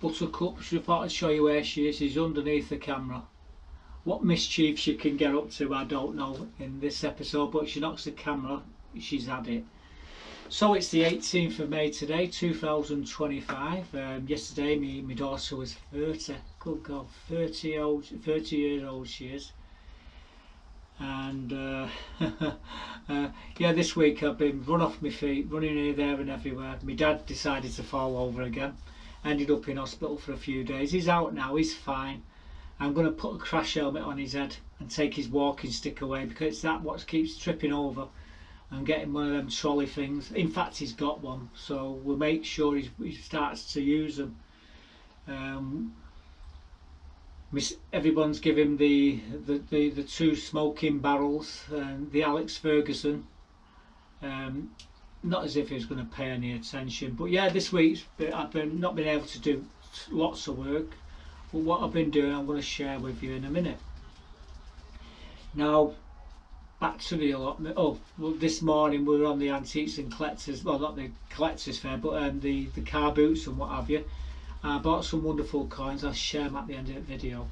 Buttercup. She thought I'd show you where she is. She's underneath the camera. What mischief she can get up to, I don't know in this episode, but she knocks the camera, she's had it. So it's the 18th of May today, 2025. Yesterday my daughter was 30. Good God, 30 years old she is. And yeah, this week I've been run off my feet, running here, there and everywhere. My dad decided to fall over again. Ended up in hospital for a few days. He's out now, he's fine. I'm going to put a crash helmet on his head and take his walking stick away, because it's that what keeps tripping over and getting one of them trolley things. In fact, he's got one, so we'll make sure he starts to use them. Everyone's given the two smoking barrels, the Alex Ferguson. Not as if he was going to pay any attention, but yeah, this week I've not been able to do lots of work, but what I've been doing I'm going to share with you in a minute. Now back to the allotment. Oh, well, this morning we were on the antiques and collectors, well, not the collectors fair, but the car boots and what have you. I bought some wonderful coins. I'll share them at the end of the video.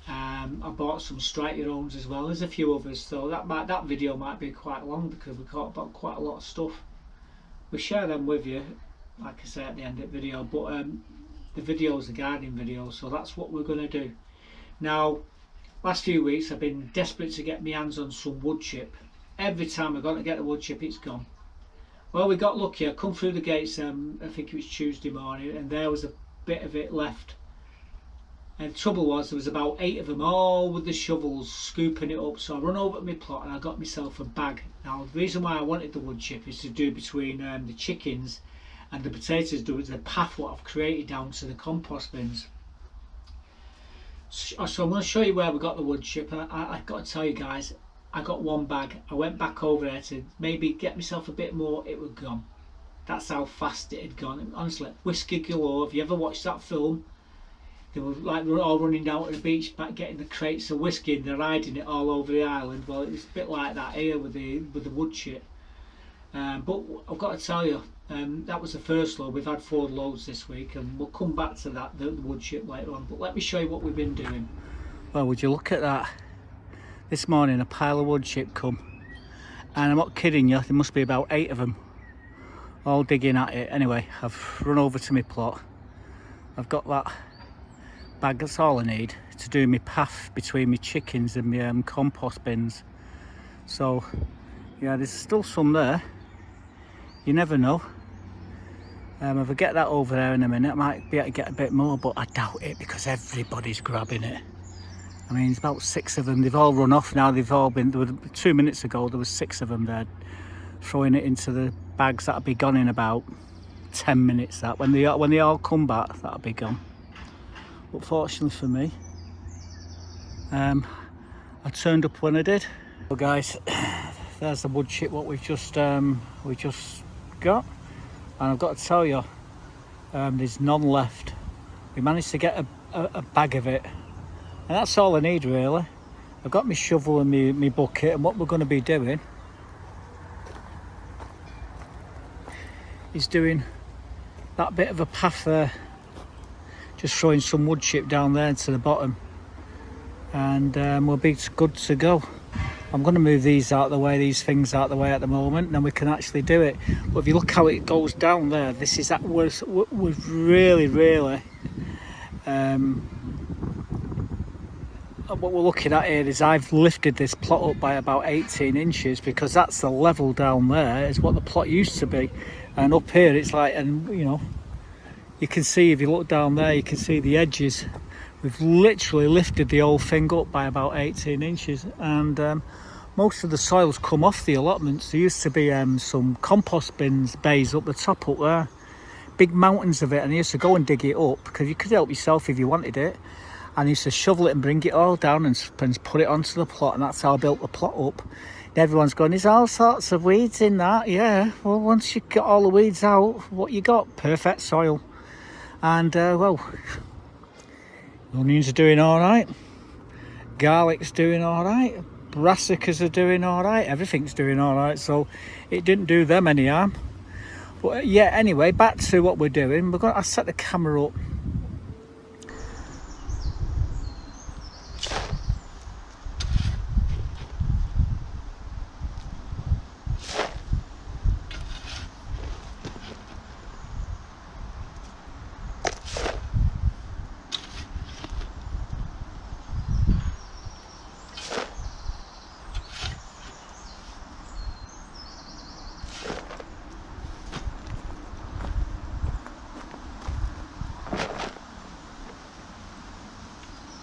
I bought some strike your owns as well. There's a few others, so that video might be quite long because we got about quite a lot of stuff. We'll share them with you, like I say, at the end of the video. But the video is a gardening video, so that's what we're going to do. Now, last few weeks I've been desperate to get my hands on some wood chip. Every time I've got to get the wood chip, it's gone. Well, we got lucky. I come through the gates, I think it was Tuesday morning, and there was a bit of it left. And the trouble was, there was about 8 of them, all with the shovels, scooping it up. So I run over to my plot and I got myself a bag. Now, the reason why I wanted the wood chip is to do between the chickens and the potatoes. Do the path what I've created down to the compost bins. So I'm going to show you where we got the wood chip. And I've got to tell you guys, I got one bag. I went back over there to maybe get myself a bit more. It was gone. That's how fast it had gone. Honestly, whiskey galore. Have you ever watched that film? They were like all running down to the beach, back getting the crates of whiskey, and they're hiding it all over the island. Well, it's a bit like that here with the wood chip. But I've got to tell you, that was the first load. We've had 4 loads this week, and we'll come back to that, the wood chip, later on. But let me show you what we've been doing. Well, would you look at that? This morning a pile of wood chip come, and I'm not kidding you, there must be about 8 of them all digging at it. Anyway, I've run over to my plot. I've got that bag, that's all I need to do my path between my chickens and my compost bins. So yeah, there's still some there, you never know. If I get that over there in a minute, I might be able to get a bit more, but I doubt it because everybody's grabbing it. I mean, it's about 6 of them. They've all run off now. They've all been, 2 minutes ago there was 6 of them there, throwing it into the bags. That'll be gone in about 10 minutes. That when they all come back, that'll be gone. But fortunately for me, I turned up when I did. Well guys, there's the wood chip what we just got, and I've got to tell you, there's none left. We managed to get a bag of it. And that's all I need really. I've got my shovel and my bucket, and what we're going to be doing is doing that bit of a path there, just throwing some wood chip down there to the bottom, and we'll be good to go. I'm going to move these out of the way, these things out of the way at the moment, and then we can actually do it. But if you look how it goes down there, this is that was really what we're looking at here is I've lifted this plot up by about 18 inches because that's the level down there is what the plot used to be, and up here it's like, and you know, you can see if you look down there, you can see the edges. We've literally lifted the whole thing up by about 18 inches, and most of the soil's come off the allotments. There used to be some compost bays up the top up there, big mountains of it, and I used to go and dig it up because you could help yourself if you wanted it. And I used to shovel it and bring it all down and put it onto the plot, and that's how I built the plot up. And everyone's going, there's all sorts of weeds in that. Yeah, well, once you get all the weeds out, what you got? Perfect soil. And well, onions are doing all right, garlic's doing all right, brassicas are doing all right, everything's doing all right, so it didn't do them any harm. But yeah, anyway, back to what we're doing. I set the camera up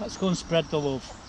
let's go and spread the love.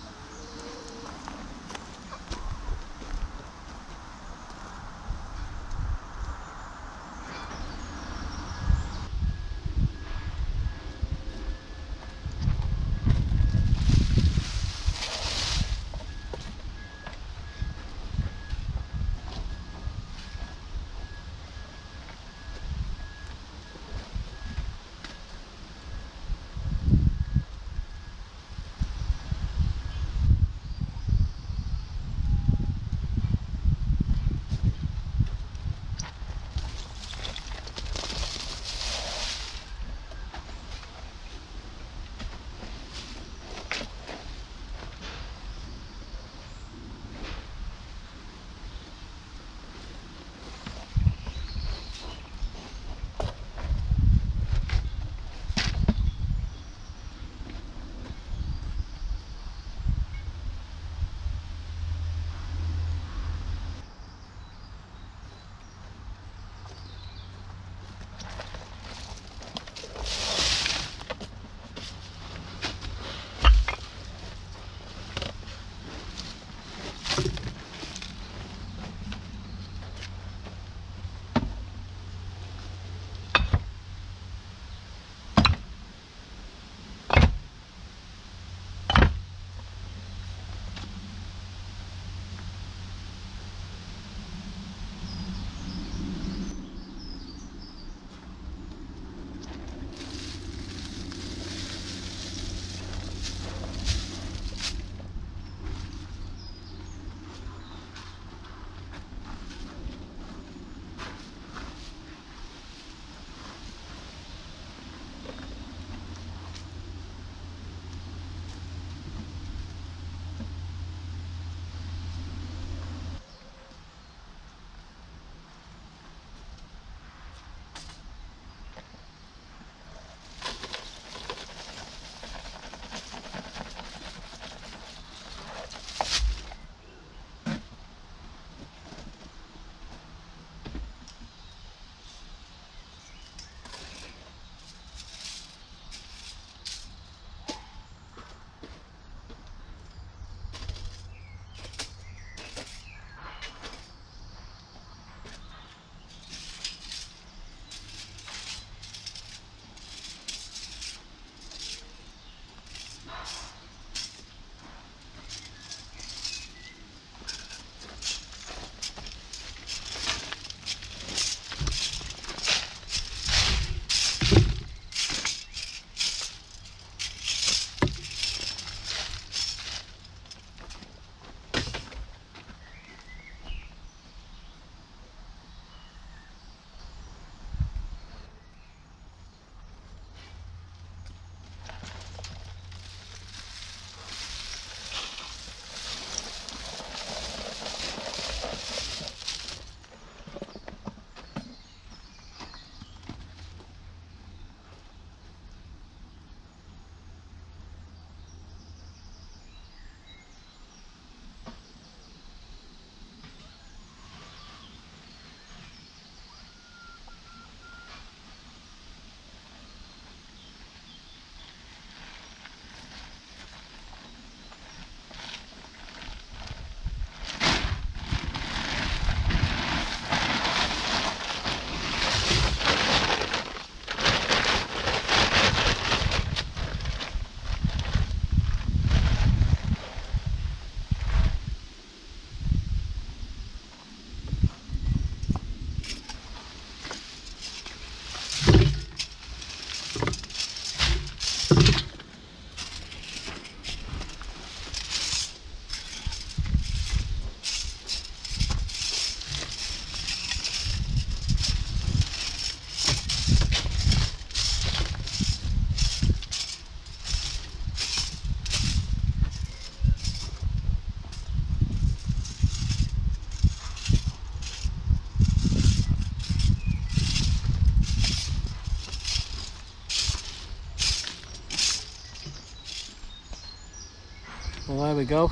Well, there we go.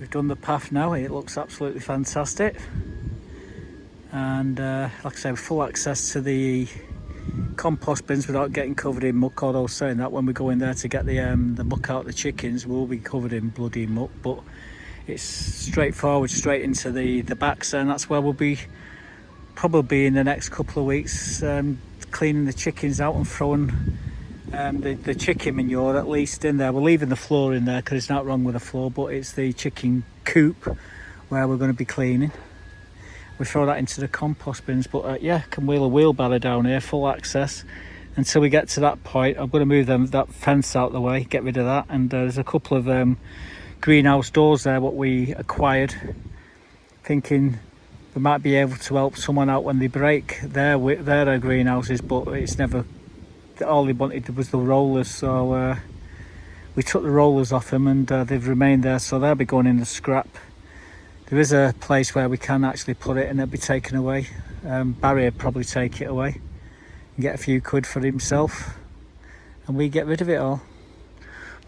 We've done the path now. It looks absolutely fantastic. And like I say, full access to the compost bins without getting covered in muck. Although saying that, when we go in there to get the muck out of the chickens, we'll be covered in bloody muck. But it's straightforward straight into the backs, and that's where we'll be probably in the next couple of weeks, cleaning the chickens out and throwing the chicken manure at least in there. We're leaving the floor in there because it's not wrong with the floor, but it's the chicken coop where we're going to be cleaning. We throw that into the compost bins, but yeah, can wheel a wheelbarrow down here, full access. Until we get to that point, I'm going to move that fence out of the way, get rid of that. And there's a couple of greenhouse doors there what we acquired, thinking we might be able to help someone out when they break their greenhouses, but it's never, all they wanted was the rollers, so we took the rollers off them, and they've remained there, so they'll be going in the scrap. There is a place where we can actually put it and it'll be taken away. Barry will probably take it away and get a few quid for himself, and we get rid of it all.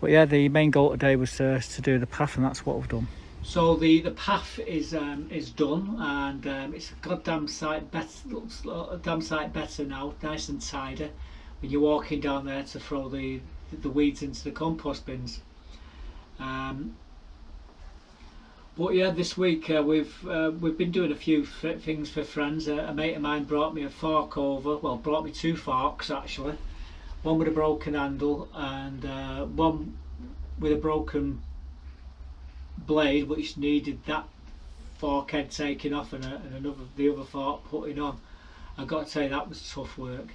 But yeah, the main goal today was to do the path, and that's what we've done. So the path is done, and it's a goddamn sight better. Looks a damn sight better now, nice and tidy. When you're walking down there to throw the weeds into the compost bins. But yeah, this week we've been doing a few things for friends. A mate of mine brought me a fork over. Well, brought me 2 forks actually. One with a broken handle and one with a broken blade, which needed that fork head taken off and the other fork putting on. I've got to tell you, that was tough work.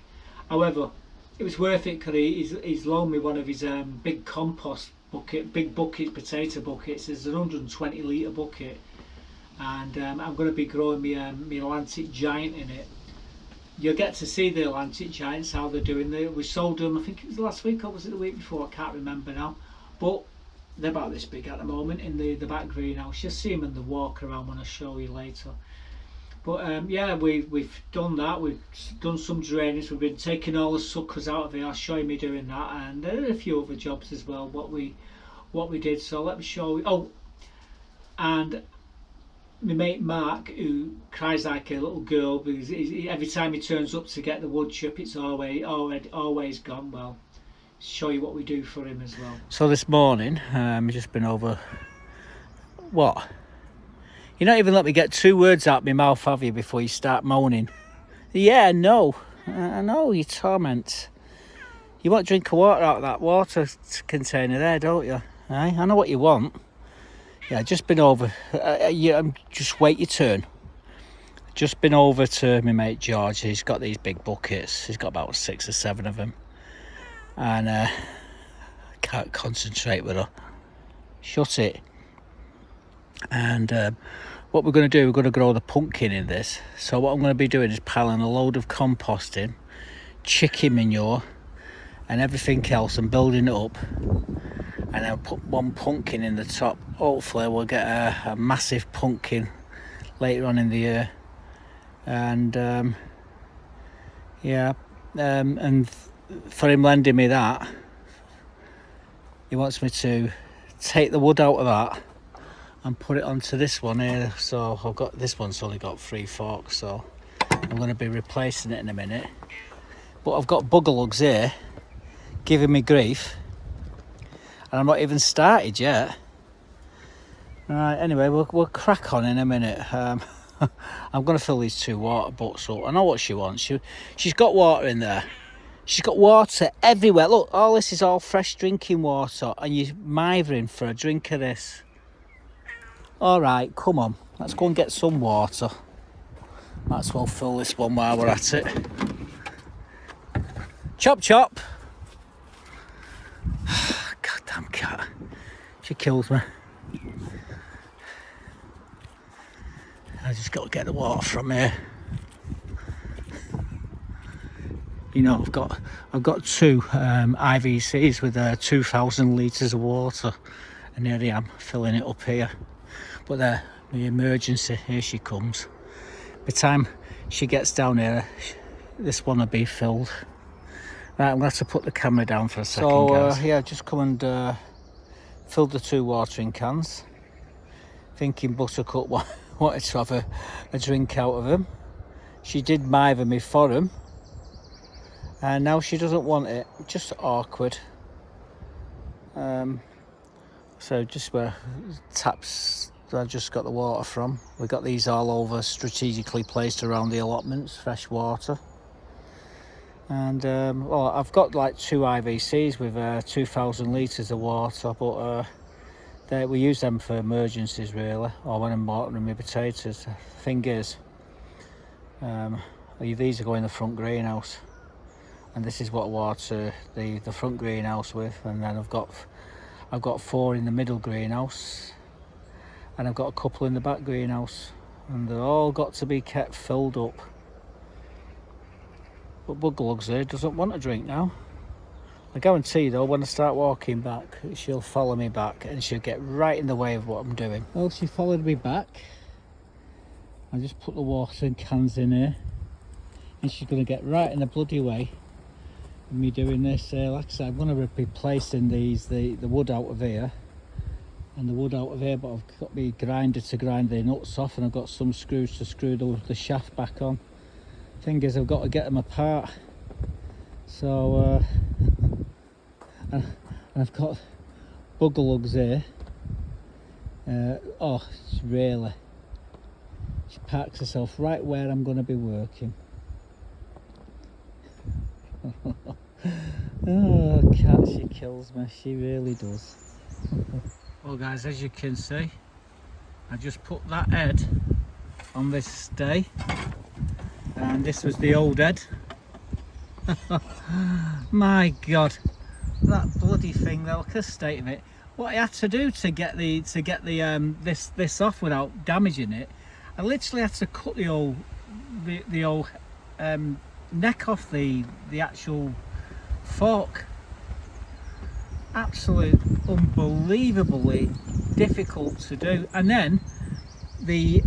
However, it was worth it because he's loaned me one of his big compost big bucket, potato buckets. It's an 120 litre bucket, and I'm going to be growing my Atlantic Giant in it. You'll get to see the Atlantic Giants, how they're doing. We sold them, I think it was last week or was it the week before, I can't remember now, but they're about this big at the moment in the back greenhouse. You'll see them in the walk around when I show you later. But yeah, we've done that. We've done some drainage. We've been taking all the suckers out of here. I'll show you me doing that, and there are a few other jobs as well. What we did. So let me show you. Oh, and my mate Mark, who cries like a little girl because every time he turns up to get the wood chip, it's always gone. Well, show you what we do for him as well. So this morning, we've just been over. What? You not even let me get 2 words out of my mouth, have you, before you start moaning? Yeah, no. I know, you torment. You want a drink of water out of that water container there, don't you? I know what you want. Yeah, just been over. Just wait your turn. Just been over to my mate George. He's got these big buckets. He's got about 6 or 7 of them. And can't concentrate with her. Shut it. And what we're going to do, we're going to grow the pumpkin in this. So what I'm going to be doing is piling a load of compost in, chicken manure and everything else, and building it up, and I'll put one pumpkin in the top. Hopefully we'll get a massive pumpkin later on in the year. And yeah, and for him lending me that, he wants me to take the wood out of that and put it onto this one here. So I've got this one's only got 3 forks, so I'm going to be replacing it in a minute. But I've got buggerlugs here giving me grief, and I'm not even started yet. Right, anyway, we'll crack on in a minute. I'm going to fill these 2 water butts up. I know what she wants. She's got water in there. She's got water everywhere. Look, all this is all fresh drinking water, and you're mithering for a drink of this. All right, come on, let's go and get some water. Might as well fill this one while we're at it. Chop chop. Goddamn cat, she kills me. I just got to get the water from here. You know, I've got 2 IVCs with 2,000 litres of water, and here I am filling it up here. But there, the emergency, here she comes. By the time she gets down here, this one will be filled. Right, I'm going to have to put the camera down for a second, guys. Yeah, just come and filled the 2 watering cans. Thinking Buttercup wanted to have a drink out of them. She did mither me for them. And now she doesn't want it. Just awkward. So just where taps I just got the water from. We've got these all over, strategically placed around the allotments, fresh water. And well, I've got like 2 IVCs with 2,000 litres of water, but we use them for emergencies really, or when I'm watering my potatoes. Thing is, these are going in the front greenhouse, and this is what I water the front greenhouse with. And then I've got 4 in the middle greenhouse, and I've got a couple in the back greenhouse, and they're all got to be kept filled up. But Buglugs here doesn't want a drink now. I guarantee though, when I start walking back, she'll follow me back and she'll get right in the way of what I'm doing. Well, she followed me back. I just put the watering cans in here, and she's going to get right in the bloody way of me doing this. Like I said, I'm going to be replacing the wood out of here and the wood out of here, but I've got my grinder to grind the nuts off, and I've got some screws to screw the shaft back on. Thing is, I've got to get them apart. So and I've got Buglugs here. Oh, really, she parks herself right where I'm going to be working. Oh, cat, she kills me, she really does. Well guys, as you can see, I just put that head on this stay, and this was the old head. My god, that bloody thing though, look at the state of it. What I had to do to get this off without damaging it, I literally had to cut the old neck off the actual fork. Absolutely unbelievably difficult to do. And then the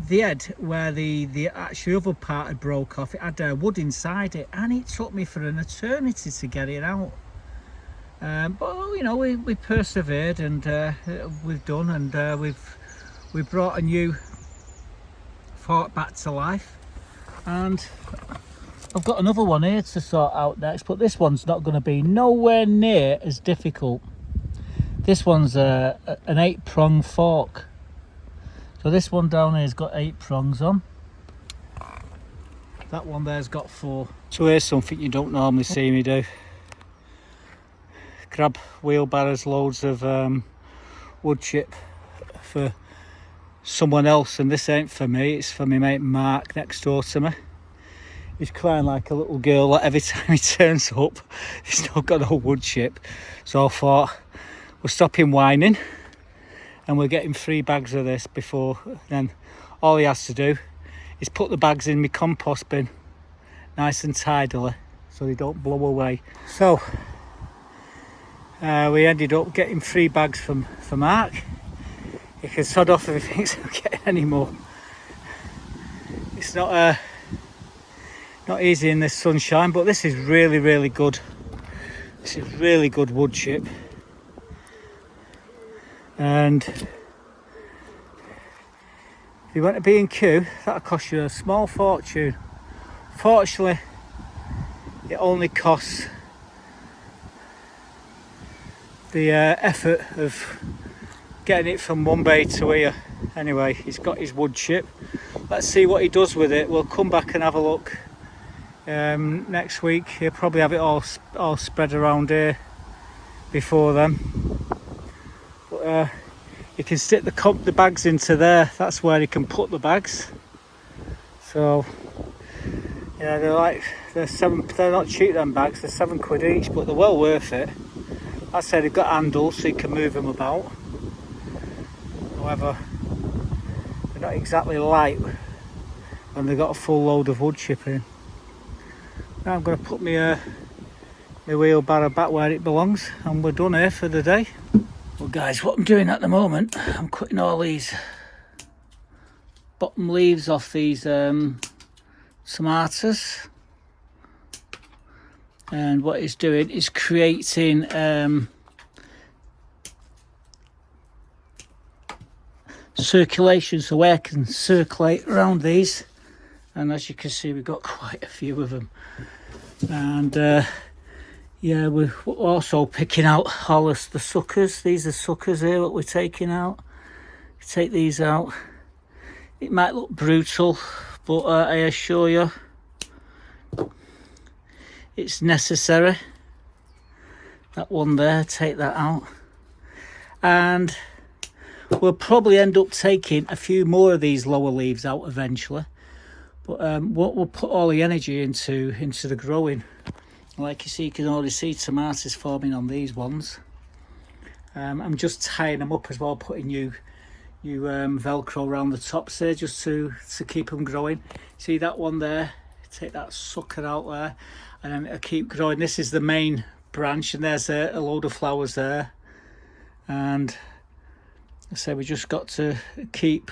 head where the actual other part had broke off, it had wood inside it, and it took me for an eternity to get it out. But you know, we persevered, and we've done, and we've brought a new fork back to life. And I've got another one here to sort out next, but this one's not going to be nowhere near as difficult. This one's an 8-prong fork. So this one down here's got 8 prongs on. That one there's got 4. So here's something you don't normally see me do. Grab wheelbarrows, loads of wood chip for someone else, and this ain't for me, it's for my mate Mark next door to me. He's crying like a little girl that every time he turns up he's not got no wood chip. So I thought, we'll stop him whining, and we're getting 3 bags of this before then. All he has to do is put the bags in my compost bin nice and tidily so they don't blow away. So we ended up getting 3 bags for Mark. He can sod off if he thinks he'll get any more. It's not easy in this sunshine, but this is really good. This is really good wood chip, and if you went to B&Q, that'll cost you a small fortune. Fortunately, it only costs the effort of getting it from one bay to here. Anyway, he's got his wood chip. Let's see what he does with it. We'll come back and have a look next week. He'll probably have it all spread around here before then. But you can stick the bags into there. That's where you can put the bags. So yeah, they're not cheap, them bags. They're £7 each, but they're well worth it. I said they've got handles so you can move them about. However, they're not exactly light when they've got a full load of wood chip in. Now I'm going to put my wheelbarrow back where it belongs, and we're done here for the day. Well guys, what I'm doing at the moment, I'm cutting all these bottom leaves off these tomatoes, and what it's doing is creating circulation, so air can circulate around these. And as you can see, we've got quite a few of them. And yeah, we're also picking out all of the suckers. These are suckers here that we're taking out. Take these out. It might look brutal, but I assure you it's necessary. That one there, take that out. And we'll probably end up taking a few more of these lower leaves out eventually. But what we'll put all the energy into the growing. Like you see, you can already see tomatoes forming on these ones. I'm just tying them up as well, putting new velcro around the tops there just to keep them growing. See that one there, take that sucker out there, and then it'll keep growing. This is the main branch, and there's a load of flowers there. And I say we just got to keep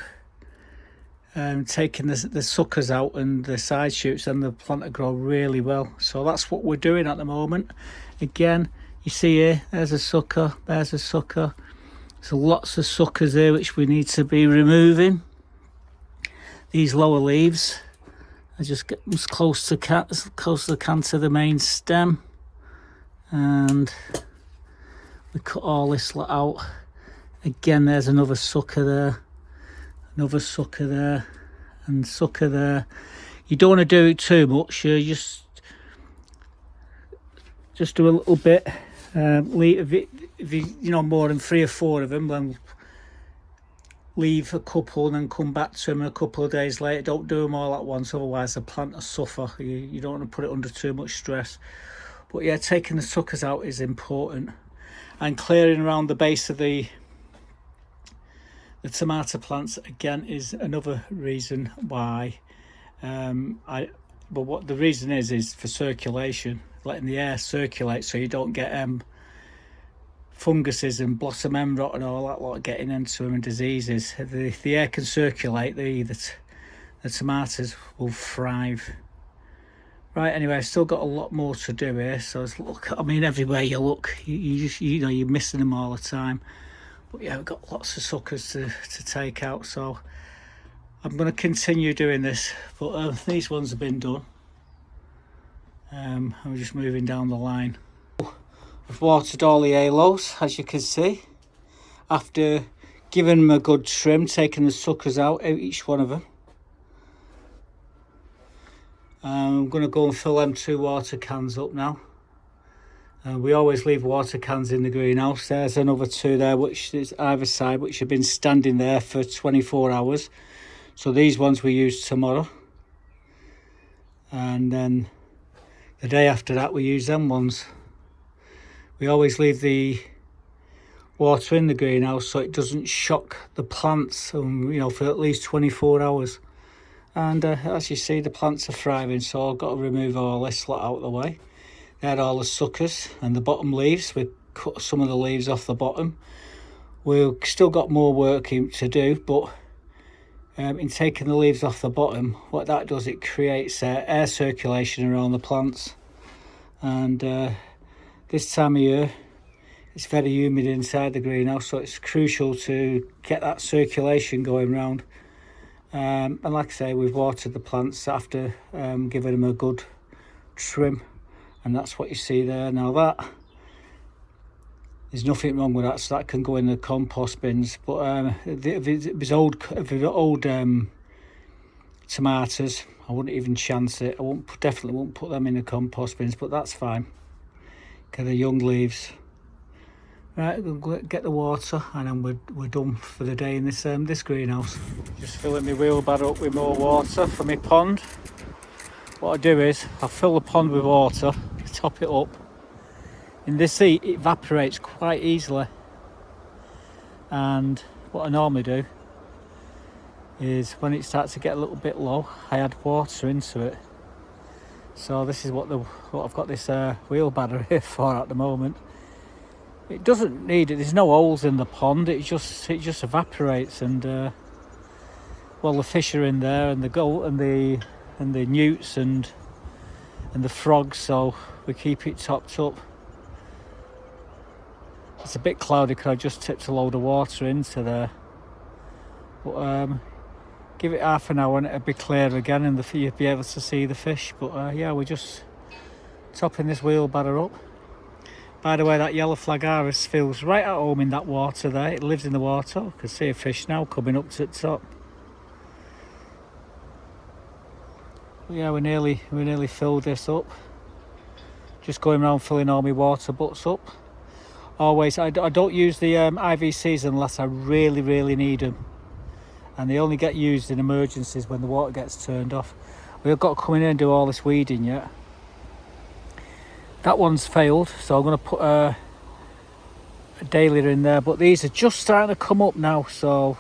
taking the suckers out and the side shoots, and the plant will grow really well. So that's what we're doing at the moment. Again, you see here, there's a sucker, there's a sucker. So lots of suckers here which we need to be removing. These lower leaves, I just get them as close to the can to the main stem, and we cut all this lot out. Again, there's another sucker there, another sucker there, and sucker there. You don't want to do it too much. You just do a little bit. If you more than 3 or 4 of them, then leave a couple and then come back to them a couple of days later. Don't do them all at once, otherwise the plant will suffer. You don't want to put it under too much stress. But yeah, taking the suckers out is important, and clearing around the base of the tomato plants again is another reason why. But what the reason is for circulation, letting the air circulate so you don't get funguses and blossom end rot and all that lot getting into them, and diseases. The air can circulate, the tomatoes will thrive. Right, anyway, I've still got a lot more to do here. So look, I mean, everywhere you look, you're missing them all the time. But yeah, we've got lots of suckers to take out, so I'm going to continue doing this. But these ones have been done. I'm just moving down the line. I've watered all the aloes, as you can see. After giving them a good trim, taking the suckers out each one of them. I'm going to go and fill them 2 water cans up now. We always leave water cans in the greenhouse. There's another 2 there, which is either side, which have been standing there for 24 hours. So these ones we use tomorrow. And then the day after that we use them ones. We always leave the water in the greenhouse so it doesn't shock the plants, for at least 24 hours. And as you see, the plants are thriving, so I've got to remove all this lot out of the way. There are all the suckers and the bottom leaves. We cut some of the leaves off the bottom. We've still got more work to do, but in taking the leaves off the bottom, what that does, it creates air circulation around the plants. And this time of year, it's very humid inside the greenhouse, so it's crucial to get that circulation going round. And like I say, we've watered the plants after giving them a good trim, and that's what you see there. Now there's nothing wrong with that, so that can go in the compost bins. But if it was old tomatoes, I wouldn't even chance it. Definitely won't put them in the compost bins, but that's fine. Get the young leaves. Right, we'll get the water, and then we're done for the day in this greenhouse. Just filling my wheelbarrow up with more water for my pond. What I do is I fill the pond with water, top it up. In this heat, it evaporates quite easily. And what I normally do is when it starts to get a little bit low, I add water into it. So this is what I've got this wheelbarrow here for at the moment. It doesn't need it. There's no holes in the pond. It just evaporates, and well, the fish are in there, and the goat and the newts and the frogs. So we keep it topped up. It's a bit cloudy because I just tipped a load of water into there. But give it half an hour and it'll be clear again, and you'll be able to see the fish. But yeah, we're just topping this wheelbarrow up. By the way, that yellow flag iris feels right at home in that water there. It lives in the water. I can see a fish now coming up to the top. But yeah, we nearly filled this up. Just going around filling all my water butts up. Always, I don't use the IVCs unless I really need them. And they only get used in emergencies when the water gets turned off. We've got to come in here and do all this weeding yet. That one's failed, so I'm going to put a dahlia in there. But these are just starting to come up now, so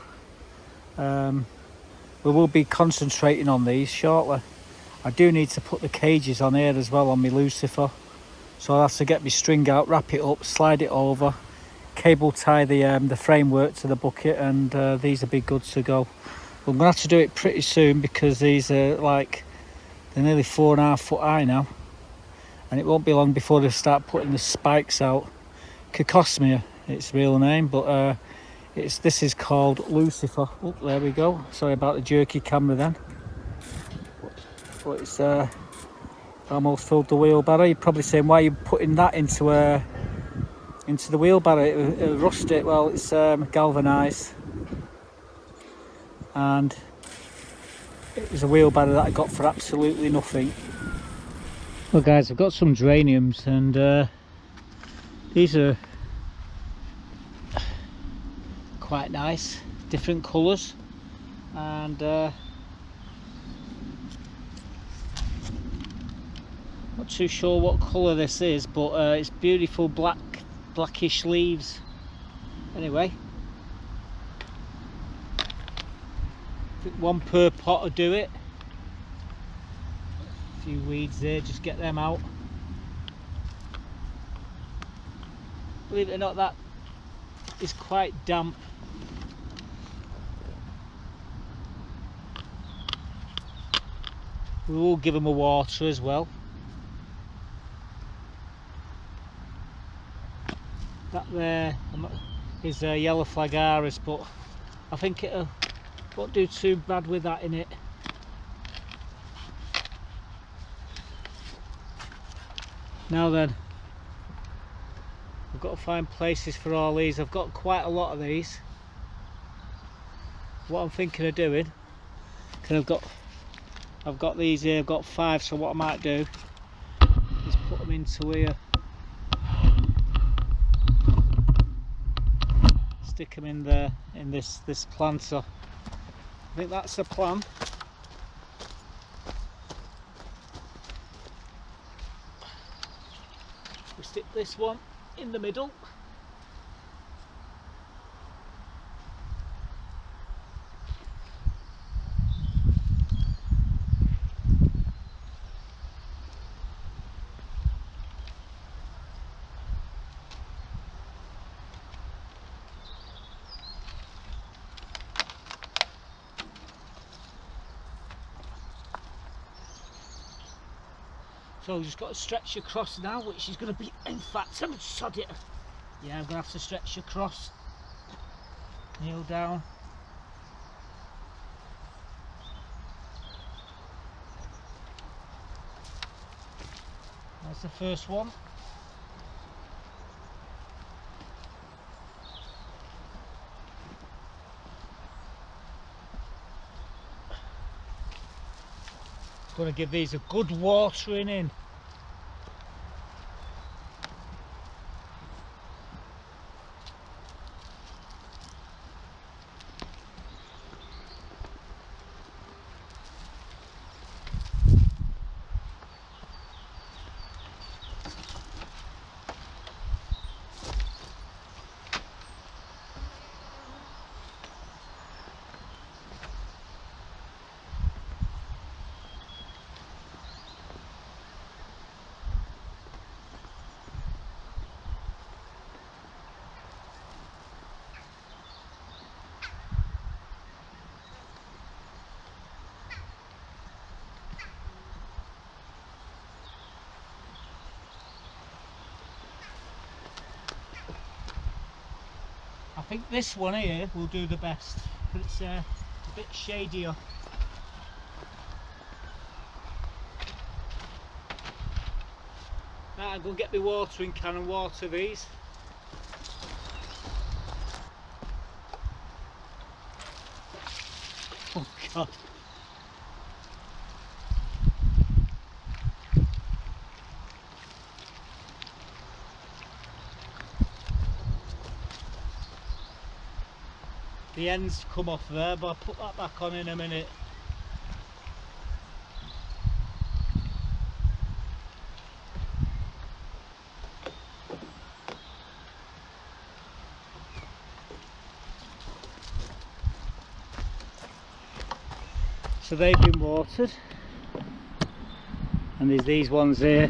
we will be concentrating on these shortly. I do need to put the cages on here as well on my Lucifer. So I'll have to get my string out, wrap it up, slide it over, cable tie the framework to the bucket, and these will be good to go. But I'm going to have to do it pretty soon because these are like, they're nearly 4.5 foot high now. And it won't be long before they start putting the spikes out. Cacosmia, its real name, but this is called Lucifer. Oh, there we go. Sorry about the jerky camera then. But it's almost filled the wheelbarrow. You're probably saying, why are you putting that into the wheelbarrow? It'll rust it. Well, it's galvanised, and it was a wheelbarrow that I got for absolutely nothing. Well guys, I've got some geraniums, and these are quite nice, different colours, and not too sure what colour this is, but it's beautiful blackish leaves. Anyway, I think one per pot will do it. A few weeds there, just get them out. Believe it or not, that is quite damp. We will give them a water as well. That there is a yellow flag iris, but I think it won't do too bad with that in it. Now then, I've got to find places for all these. I've got quite a lot of these. What I'm thinking of doing, because I've got these here, I've got 5, so what I might do is put them into here. Stick them in there, in this planter. I think that's the plan. We stick this one in the middle. So I've just got to stretch across now, which is going to be, in fact, I'm sod it. Yeah, I'm going to have to stretch across, kneel down. That's the first one. Going to give these a good watering in. I think this one here will do the best, but it's a bit shadier. Right, I'm going to get my watering can and water these. Oh God. The ends come off there, but I'll put that back on in a minute. So they've been watered, and there's these ones here.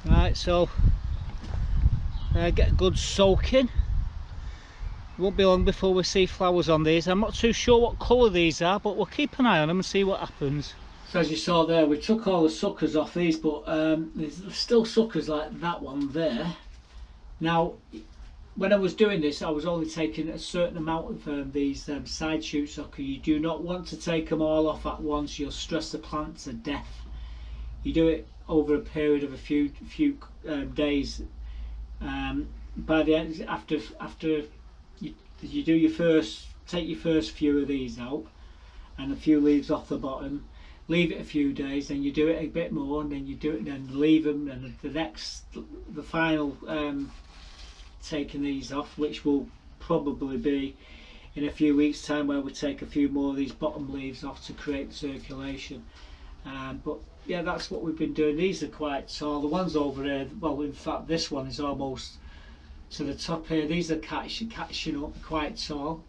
Right, so get a good soaking. It won't be long before we see flowers on these. I'm not too sure what colour these are, but we'll keep an eye on them and see what happens. So as you saw there, we took all the suckers off these, but there's still suckers like that one there. Now, when I was doing this, I was only taking a certain amount of these side shoot suckers. You do not want to take them all off at once. You'll stress the plant to death. You do it over a period of a few days. By the end, after you do take your first few of these out and a few leaves off the bottom, leave it a few days, then you do it a bit more, and then you do it, then leave them, and the final taking these off, which will probably be in a few weeks time, where we take a few more of these bottom leaves off to create the circulation. But yeah, that's what we've been doing. These are quite tall. The ones over here, well, in fact this one is almost to the top here. These are catching up, quite tall.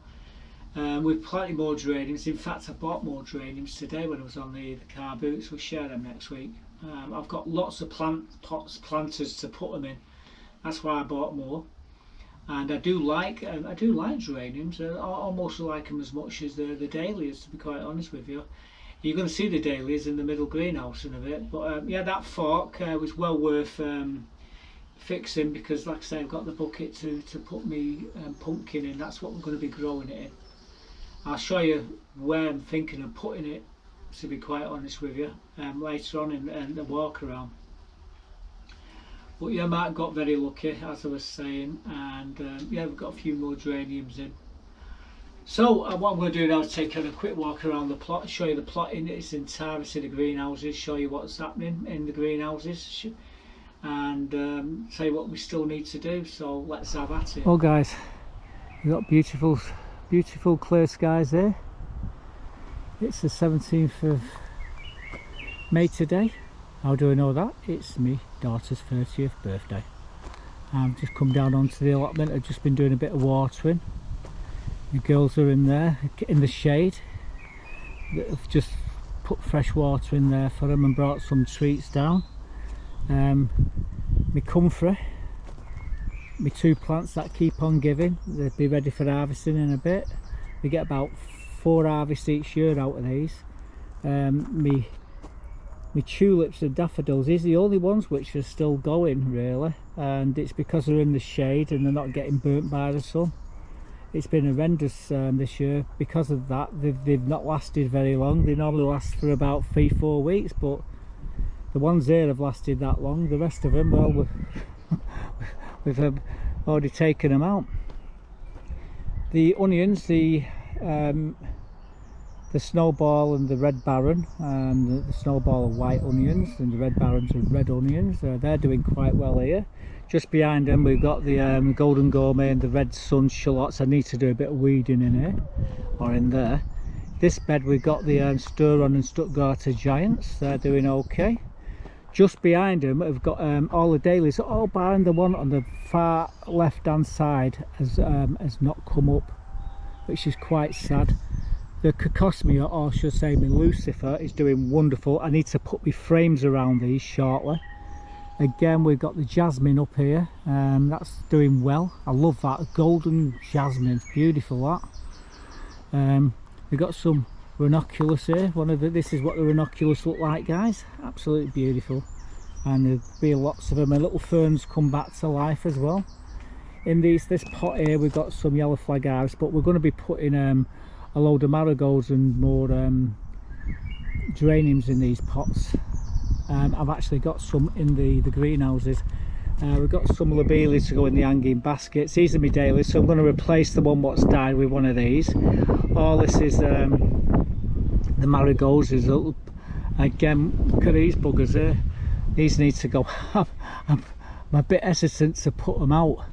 With plenty more geraniums. In fact, I bought more geraniums today when I was on the car boots. We'll share them next week. I've got lots of planters to put them in. That's why I bought more. And I do like geraniums. I almost like them as much as the dahlias, to be quite honest with you. You're going to see the dahlias in the middle greenhouse in a bit, but yeah, that fork was well worth fixing, because like I say, I've got the bucket to put me pumpkin in. That's what we're going to be growing it in. I'll show you where I'm thinking of putting it, to be quite honest with you, later on in the walk around. But yeah, Mark got very lucky, as I was saying, and yeah, we've got a few more geraniums in. So what I'm going to do now is take a quick walk around the plot, show you the plot in its entirety, the greenhouses, show you what's happening in the greenhouses, and tell you what we still need to do. So let's have at it. Well guys, we've got beautiful clear skies here. It's the 17th of May today. How do I know that? It's my daughter's 30th birthday. I've just come down onto the allotment. I've just been doing a bit of watering. The girls are in there in the shade. I've just put fresh water in there for them and brought some treats down. My comfrey, my two plants that keep on giving, they'll be ready for harvesting in a bit. We get about 4 harvests each year out of these. My tulips and daffodils, these are the only ones which are still going really, and it's because they're in the shade and they're not getting burnt by the sun. It's been horrendous this year because of that. They've not lasted very long. They normally last for about 3-4 weeks, but the ones here have lasted that long. The rest of them, well, we've already taken them out. The onions, the snowball and the red baron, the snowball are white onions and the red barons are red onions. They're doing quite well here. Just behind them we've got the golden gourmet and the red sun shallots. I need to do a bit of weeding in here, or in there. This bed we've got the Sturon and Stuttgarter giants. They're doing okay. Just behind them we've got all the dahlias, all behind the one on the far left hand side has not come up, which is quite sad. The Cocosmia, or should I say my Lucifer, is doing wonderful. I need to put my frames around these shortly. Again, we've got the jasmine up here, that's doing well. I love that golden jasmine, beautiful that. We've got some ranunculus here. This is what the ranunculus look like, guys. Absolutely beautiful. and there'll be lots of them, and little ferns come back to life as well. In this pot here we've got some yellow flag iris, but we're going to be putting a load of marigolds and more geraniums in these pots. I've actually got some in the greenhouses. We've got some lobelias to go in the hanging baskets. These are my dailies, so I'm going to replace the one what's died with one of these. All this is the marigolds. Is little, again, look at these buggers here. These need to go. I'm a bit hesitant to put them out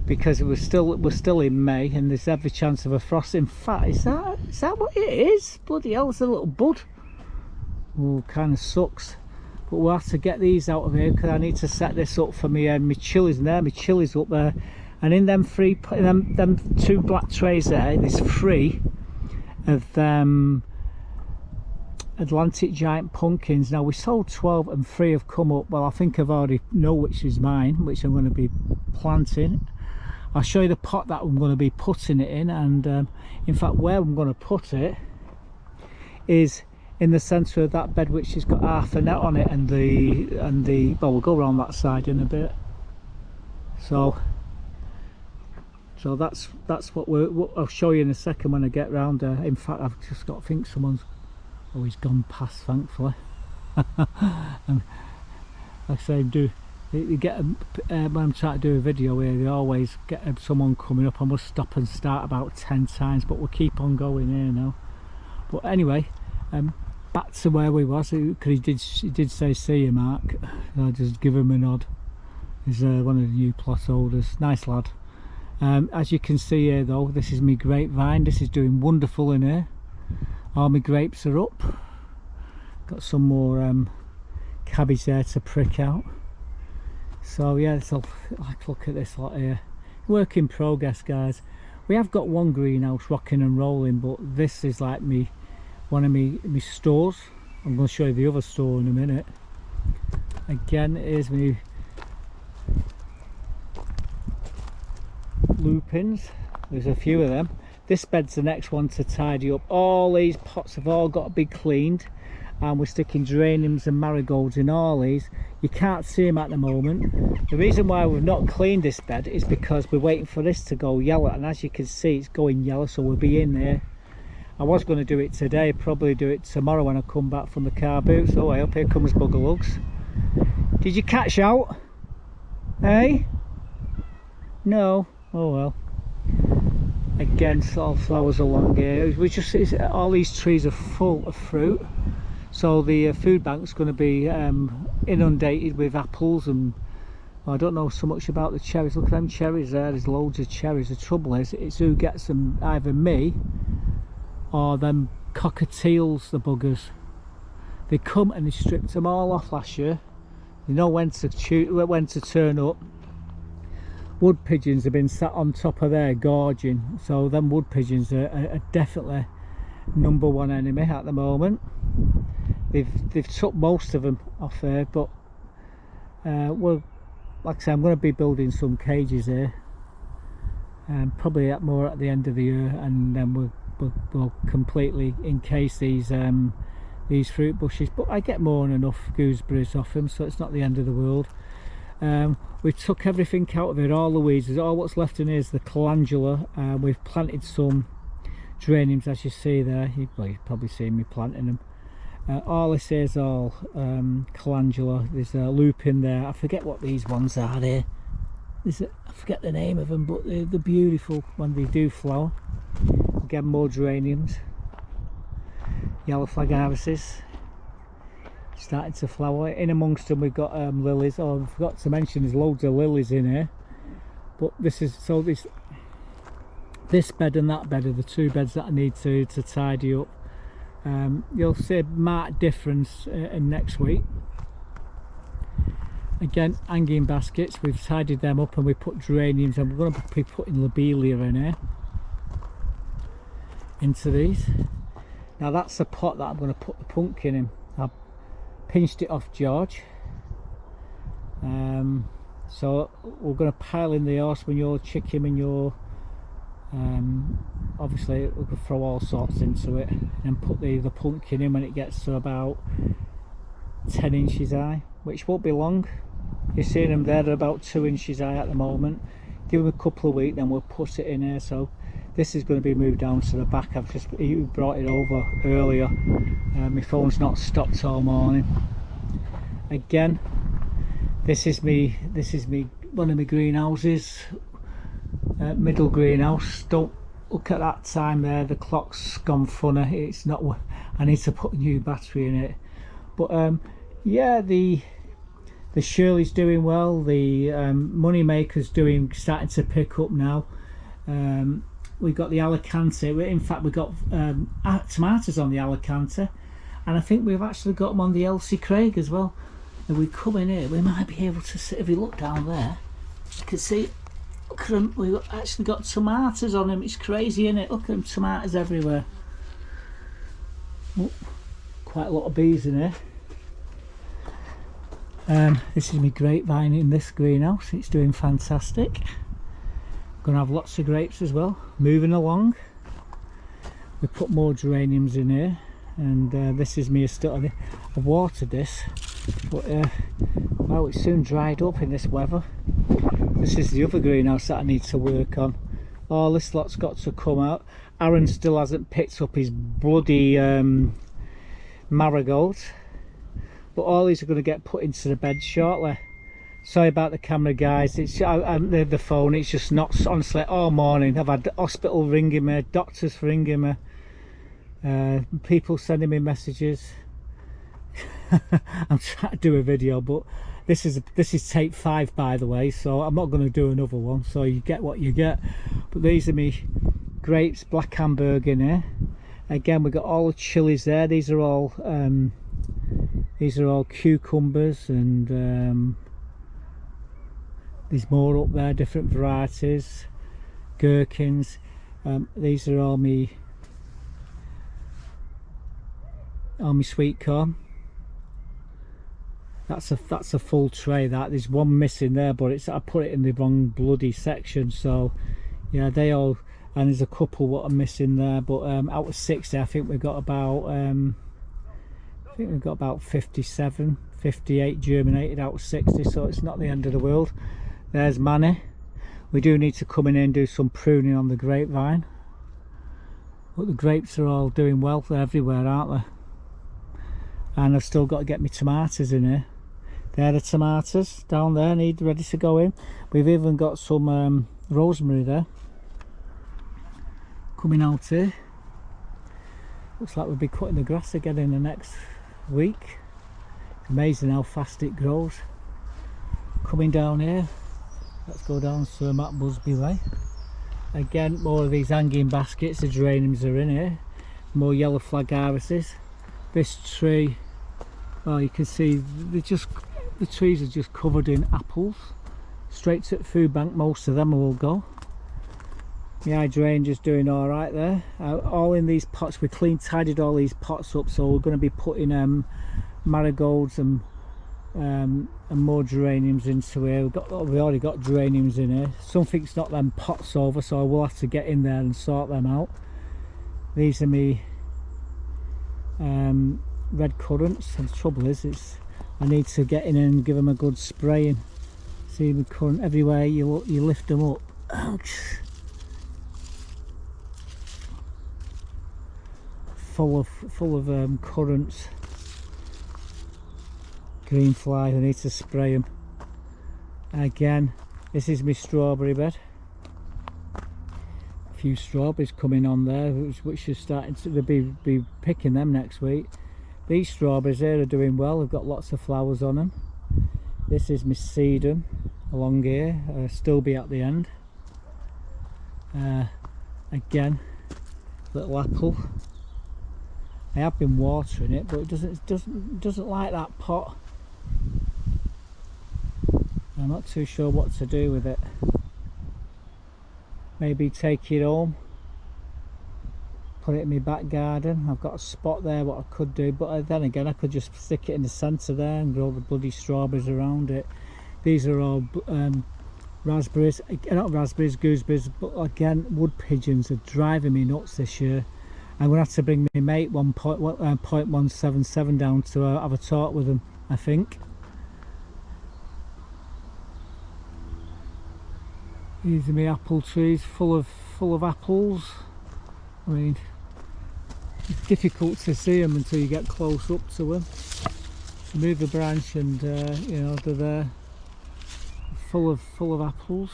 because we're still in May, and there's every chance of a frost. In fact, is that what it is? Bloody hell, it's a little bud. Oh, kind of sucks. But we'll have to get these out of here because I need to set this up for me. My chilies in there, my chilies up there, and in them them 2 black trays there, there's 3 of Atlantic giant pumpkins. Now we sold 12 and 3 have come up. Well, I think I've already know which is mine, which I'm going to be planting. I'll show you the pot that I'm going to be putting it in, and in fact where I'm going to put it is in the centre of that bed, which has got half a net on it, and the well, we'll go around that side in a bit. So that's what I'll show you in a second when I get round there. In fact, I've just got to think someone's always gone past, thankfully. And like I say, you get when I'm trying to do a video here, they always get someone coming up. I must stop and start about 10 times, but we'll keep on going here now. But anyway, back to where we was, because he did say see you, Mark. I'll just give him a nod. He's one of the new plot holders, nice lad. As you can see here though, this is my grapevine. This is doing wonderful in here. All my grapes are up. Got some more cabbage there to prick out. So yeah, so look at this lot here. Work in progress, guys. We have got one greenhouse rocking and rolling, but this is like one of my stores. I'm going to show you the other store in a minute. Again, here's my lupins. There's a few of them. This bed's the next one to tidy up. All these pots have all got to be cleaned, and we're sticking geraniums and marigolds in all these. You can't see them at the moment. The reason why we've not cleaned this bed is because we're waiting for this to go yellow, and as you can see it's going yellow, so we'll be in there. I was going to do it today, probably do it tomorrow when I come back from the car boots. Oh, up here comes Buggerlugs. Did you catch out? Hey? No? Oh well. Again, all flowers along here. All these trees are full of fruit, so the food bank's going to be inundated with apples, and I don't know so much about the cherries. Look at them cherries there. There's loads of cherries. The trouble is, it's who gets them, either me or them cockatiels, the buggers. They come and they stripped them all off last year. They know when to turn up. Wood pigeons have been sat on top of there gorging, so them wood pigeons are definitely #1 enemy at the moment. They've took most of them off there, but well, like I say, I'm going to be building some cages here, probably more at the end of the year, and then we'll completely encase these fruit bushes. But I get more than enough gooseberries off them, so it's not the end of the world. We took everything out of it, all the weeds. All what's left in here is the calendula. We've planted some geraniums, as you see there. You've probably seen me planting them. All this is all calendula. There's a lupin there. I forget what these ones are there. I forget the name of them, but they're beautiful when they do flower. Again, more geraniums. Yellow flag irises starting to flower. In amongst them we've got lilies. Oh, I forgot to mention there's loads of lilies in here. But this bed and that bed are the 2 beds that I need to tidy up. You'll see a marked difference in next week. Again, hanging baskets, we've tidied them up and we put geraniums, and we're going to be putting lobelia in here into these. Now that's the pot that I'm going to put the pumpkin in. I've pinched it off George, so we're going to pile in the horse manure, chicken manure, obviously we could throw all sorts into it, and put the pumpkin in when it gets to about 10 inches high, which won't be long. You're seeing them there, they're about 2 inches high at the moment. Give them a couple of weeks, then we'll put it in here. So this is going to be moved down to the back. I've just brought it over earlier. My phone's not stopped all morning. Again, this is me one of my greenhouses, middle greenhouse. Don't look at that time there, the clock's gone funny. It's not, I need to put a new battery in it. But yeah, the Shirley's doing well. The Moneymaker's starting to pick up now. We got the Alicante. In fact, we got tomatoes on the Alicante, and I think we've actually got them on the Elsie Craig as well. If we come in here, we might be able to see. If you look down there, you can see. Look at them. We've actually got tomatoes on them. It's crazy, isn't it? Look at them, tomatoes everywhere. Oh, quite a lot of bees in here. This is my grapevine in this greenhouse. It's doing fantastic. I'm going to have lots of grapes as well. Moving along. We put more geraniums in here, and this is me still. I watered this, but well, it's soon dried up in this weather. This is the other greenhouse that I need to work on. Oh, this lot's got to come out. Aaron still hasn't picked up his bloody marigolds. But all these are going to get put into the bed shortly. Sorry about the camera, guys. It's the phone. It's just not, honestly, all morning. I've had the hospital ringing me, doctors ringing me, people sending me messages. I'm trying to do a video, but this is take 5, by the way, so I'm not going to do another one. So you get what you get. But these are me grapes, black Hamburg in here. Again, we've got all the chilies there. These are all cucumbers, and there's more up there, different varieties, gherkins. These are all me sweet corn. That's a full tray. There's one missing there, but I put it in the wrong bloody section. So yeah, they all, and there's a couple what are missing there. But out of 60, I think we've got about 57, 58 germinated out of 60, so it's not the end of the world. There's Manny. We do need to come in here and do some pruning on the grapevine, but the grapes are all doing well. They're everywhere, aren't they? And I've still got to get my tomatoes in here. There, the tomatoes down there need ready to go in. We've even got some rosemary there coming out here. Looks like we'll be cutting the grass again in the next week. Amazing how fast it grows. Coming down here, let's go down Sir Matt Busby way. Again, more of these hanging baskets. The geraniums are in here. More yellow flag irises. This tree, well, you can see the trees are just covered in apples. Straight to the food bank, most of them will go. The hydrangea's doing all right there. All in these pots. We tidied all these pots up, so we're going to be putting marigolds and more geraniums into here. We already got geraniums in here. Something's knocked them pots over, so we'll have to get in there and sort them out. These are me red currants, and the trouble is I need to get in and give them a good spraying. See the currant everywhere you lift them up. Ouch. Full of currants. Green fly, I need to spray them. Again, this is my strawberry bed. A few strawberries coming on there, which is starting to be picking them next week. These strawberries here are doing well. They've got lots of flowers on them. This is my sedum along here. Still be at the end. Again, little apple. I have been watering it, but it doesn't like that pot. I'm not too sure what to do with it. Maybe take it home, put it in my back garden. I've got a spot there what I could do, but then again I could just stick it in the centre there and grow the bloody strawberries around it. These are all raspberries, not raspberries, gooseberries, but again wood pigeons are driving me nuts this year. I'm going to have to bring my mate 1.177 down to have a talk with him, I think. These are my apple trees, full of apples. I mean, it's difficult to see them until you get close up to them. Move a branch and you know, they're there, full of apples.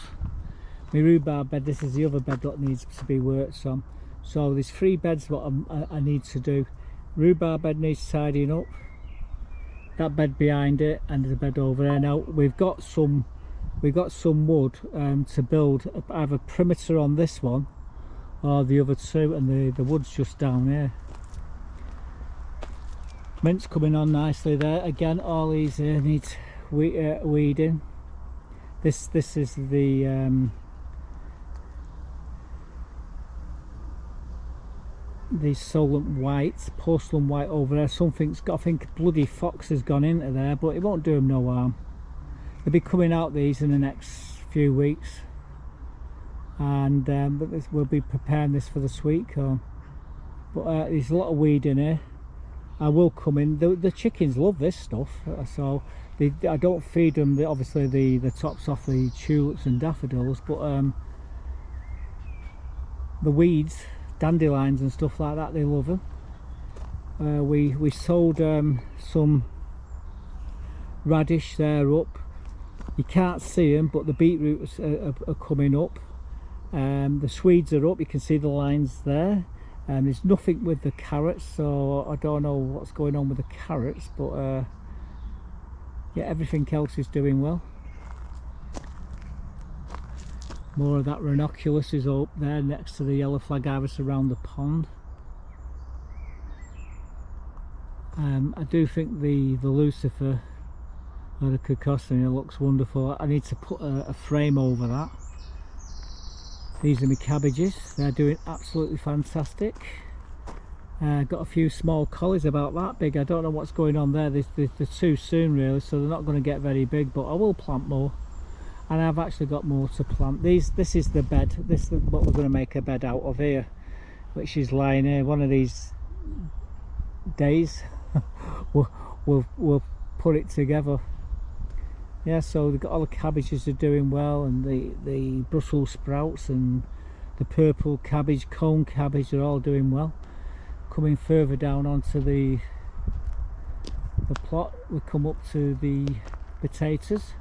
My rhubarb bed, this is the other bed that needs to be worked on. So there's 3 beds what I need to do. Rhubarb bed needs tidying up, that bed behind it, and the bed over there. Now we've got some wood to build either perimeter on this one or the other 2, and the wood's just down here. Mint's coming on nicely there. Again, all these need weeding. This is the Solent white, porcelain white over there. Something's got, I think a bloody fox has gone into there, but it won't do them no harm. They'll be coming out these in the next few weeks, and but we'll be preparing this for the sweet corn. But there's a lot of weed in here. I will come in. The chickens love this stuff, so I don't feed them obviously the tops off the tulips and daffodils, but the weeds, dandelions and stuff like that, they love them. We sowed some radish there up. You can't see them, but the beetroots are coming up. The Swedes are up, you can see the lines there. There's nothing with the carrots, so I don't know what's going on with the carrots, but yeah, everything else is doing well. More of that ranunculus is up there next to the yellow flag iris around the pond. I do think the Lucifer or the Cocosina looks wonderful. I need to put a frame over that. These are my cabbages, they're doing absolutely fantastic. Got a few small collies about that big. I don't know what's going on there. They're too soon really, so they're not going to get very big, but I will plant more, and I've actually got more to plant. This is the bed. This is what we're going to make a bed out of here, which is lying here. One of these days we'll put it together. Yeah, so they've got all the cabbages are doing well, and the Brussels sprouts and the purple cabbage, cone cabbage are all doing well. Coming further down onto the plot, we come up to the potatoes.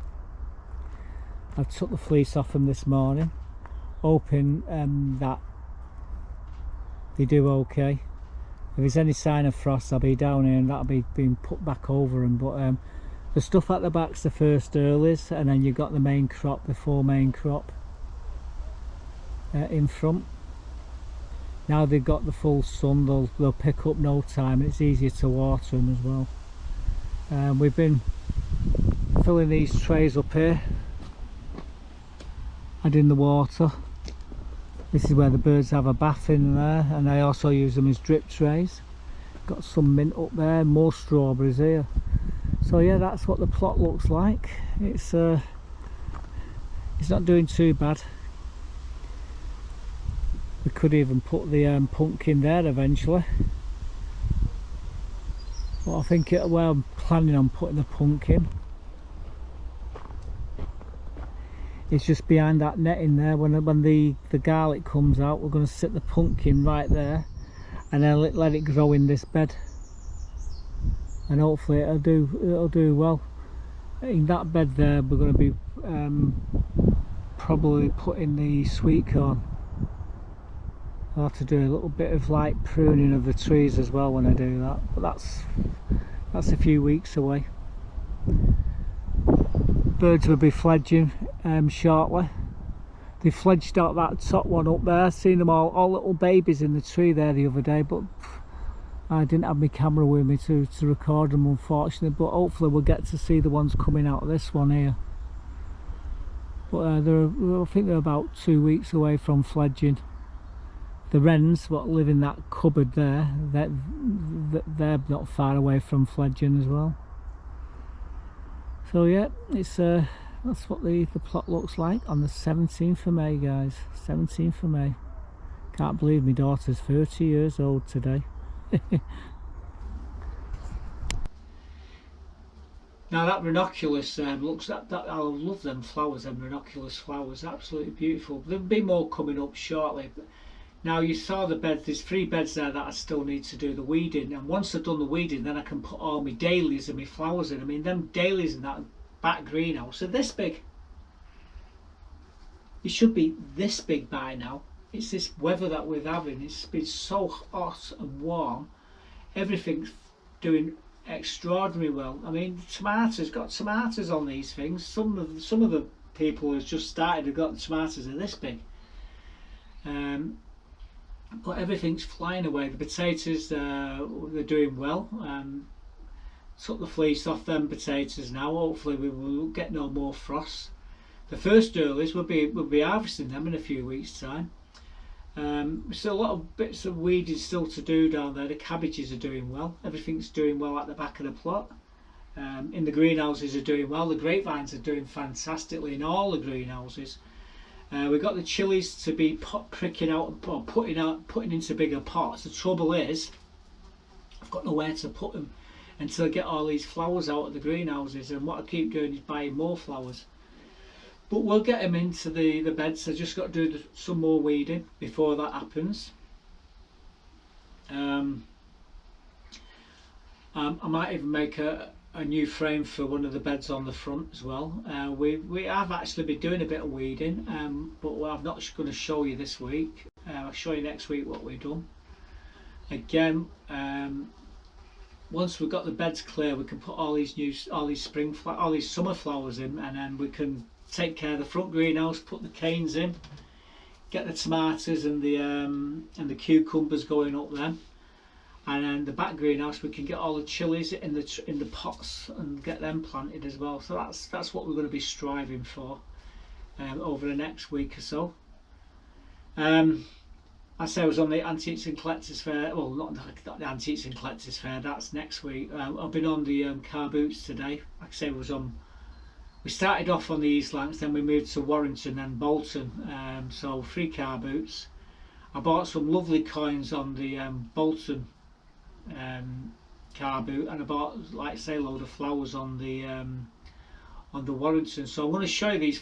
I took the fleece off them this morning, hoping that they do okay. If there's any sign of frost, I'll be down here and that'll be being put back over them. But the stuff at the back's the first earlies, and then you've got the main crop, the 4 main crop in front. Now they've got the full sun, they'll pick up no time, and it's easier to water them as well. We've been filling these trays up here, adding the water. This is where the birds have a bath in there, and I also use them as drip trays. Got some mint up there, more strawberries here. So yeah, that's what the plot looks like. It's not doing too bad. We could even put the pumpkin there eventually. But I think well, I'm planning on putting the pumpkin. It's just behind that netting there. When the garlic comes out, we're going to sit the pumpkin right there, and then let it grow in this bed. And hopefully it'll do well. In that bed there, we're going to be probably putting the sweet corn. I'll have to do a little bit of light pruning of the trees as well when I do that, but that's a few weeks away. Birds will be fledging shortly. They fledged out that top one up there. Seen them all little babies in the tree there the other day, but I didn't have my camera with me to record them, unfortunately. But hopefully we'll get to see the ones coming out of this one here. But I think they're about 2 weeks away from fledging. The wrens, what live in that cupboard there, they're not far away from fledging as well. So yeah, it's that's what the plot looks like on the 17th of May, guys. 17th of May. Can't believe my daughter's 30 years old today. Now that ranunculus looks, that I love them flowers, them ranunculus flowers, absolutely beautiful. There'll be more coming up shortly. Now you saw the beds, there's 3 beds there that I still need to do the weeding, and once I've done the weeding then I can put all my dahlias and my flowers in. I mean, them dahlias in that back greenhouse are this big. It should be this big by now. It's this weather that we're having, it's been so hot and warm, everything's doing extraordinarily well. I mean, tomatoes, got tomatoes on these things. Some of the people who've just started have got the tomatoes are this big. But everything's flying away. The potatoes, they're doing well. Took the fleece off them potatoes now. Hopefully we will get no more frost. The first earlies we'll be harvesting them in a few weeks' time. So a lot of bits of weeding still to do down there. The cabbages are doing well. Everything's doing well at the back of the plot. In the greenhouses are doing well. The grapevines are doing fantastically in all the greenhouses. We've got the chilies to be pricking out or putting into bigger pots. The trouble is, I've got nowhere to put them until I get all these flowers out of the greenhouses. And what I keep doing is buying more flowers. But we'll get them into the beds. I just got to do some more weeding before that happens. I might even make a new frame for one of the beds on the front as well. We have actually been doing a bit of weeding, but I'm not going to show you this week. I'll show you next week what we've done. Again, once we've got the beds clear, we can put all these summer flowers in, and then we can take care of the front greenhouse, put the canes in, get the tomatoes and the cucumbers going up then, and then the back greenhouse we can get all the chilies in the pots and get them planted as well. So that's what we're going to be striving for over the next week or so. I say I was on the Antiques and Collectors Fair. Well, not the Antiques and Collectors Fair. That's next week. I've been on the car boots today. Like I say, we started off on the East Lancs, then we moved to Warrington and Bolton, so 3 car boots. I bought some lovely coins on the Bolton car boot, and I bought, like I say, a load of flowers on the Warrington. So I'm going to show you these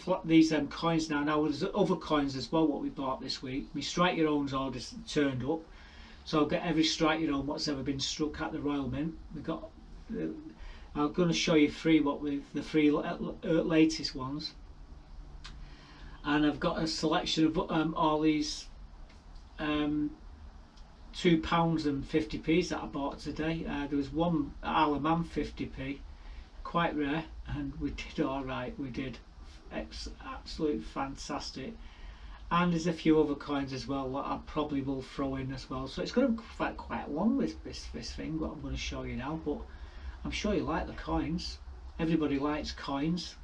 coins now. Now there's other coins as well what we bought this week. My Strike Your Own's all just turned up, so I'll get every Strike Your Own what's ever been struck at the Royal Mint. We've got. I'm going to show you the 3 latest ones, and I've got a selection of all these £2 and 50p's that I bought today. There was one Allotment 50p, quite rare, and we did all right. We did absolutely fantastic. And there's a few other coins as well that I probably will throw in as well. So it's going to be quite long, this thing, what I'm going to show you now, but I'm sure you like the coins. Everybody likes coins.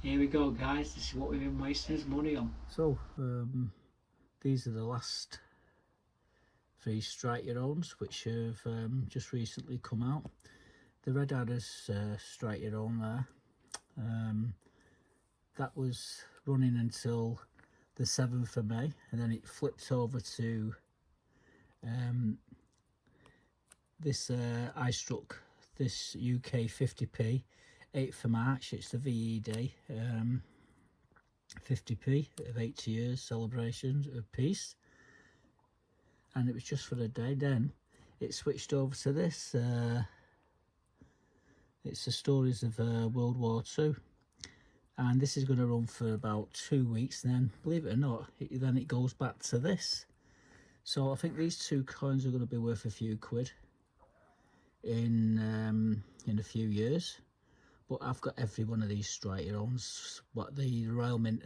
Here we go, guys. This is what we've been wasting his money on. So these are the last 3 Strike Your Owns, which have just recently come out. The Red Adders Strike Your Own there, that was running until the 7th of May, and then it flipped over to this I struck this UK 50p 8th of March. It's the VED 50p of 80 years celebrations of peace, and it was just for a day. Then it switched over to this. It's the stories of World War II, and this is going to run for about 2 weeks. Then, believe it or not, then it goes back to this. So I think these 2 coins are going to be worth a few quid in a few years. But I've got every one of these Strike Your Owns what the Royal Mint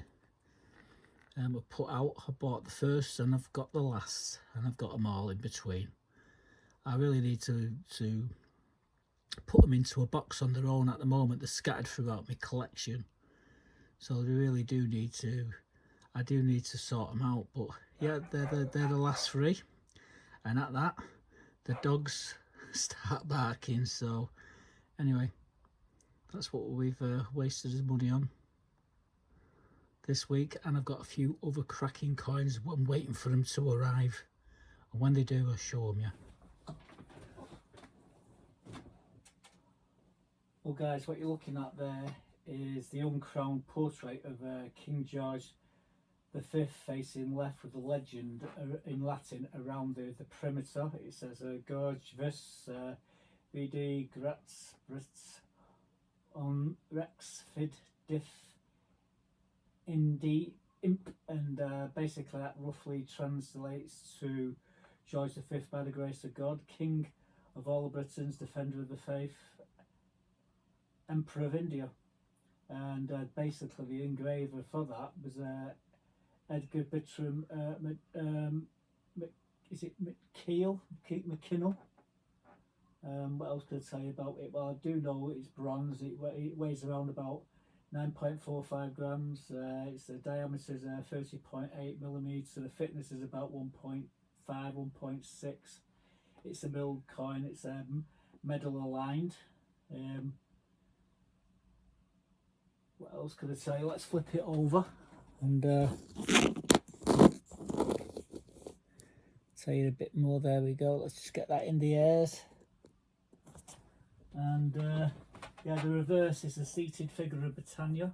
have put out. I bought the first and I've got the last, and I've got them all in between. I really need to put them into a box on their own at the moment. They're scattered throughout my collection, so they really do need to. I do need to sort them out. But yeah, they're the last 3, and at that, the dogs start barking. So anyway, that's what we've wasted his money on. this week, and I've got a few other cracking coins. I'm waiting for them to arrive, and when they do, I'll show them you. Well guys, what you're looking at there is the uncrowned portrait of King George V facing left, with the legend in Latin around the perimeter. It says George vis vidi graz brits on rex fid diff indi imp, and basically that roughly translates to George V, by the grace of God, King of all the Britons, defender of the faith, Emperor of India. And basically the engraver for that was Edgar Bittram is it McKinnell? What else could I tell you about it? Well, I do know it's bronze. It weighs around about 9.45 grams. Its diameter is 30.8 millimeters. The thickness is about 1.5, 1.6. It's a milled coin. It's medal aligned. What else could I tell you? Let's flip it over and tell you a bit more. There we go. Let's just get that in the airs. And yeah, the reverse is a seated figure of Britannia,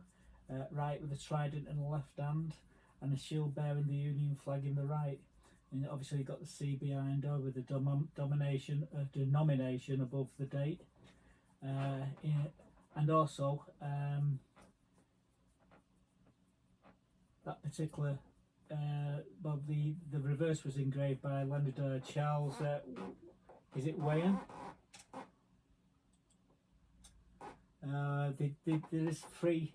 right, with a trident in the left hand and a shield bearing the Union flag in the right. And obviously you've got the C behind her with the denomination above the date. And also that particular well, the reverse was engraved by Leonard Charles, is it Wayne? There is three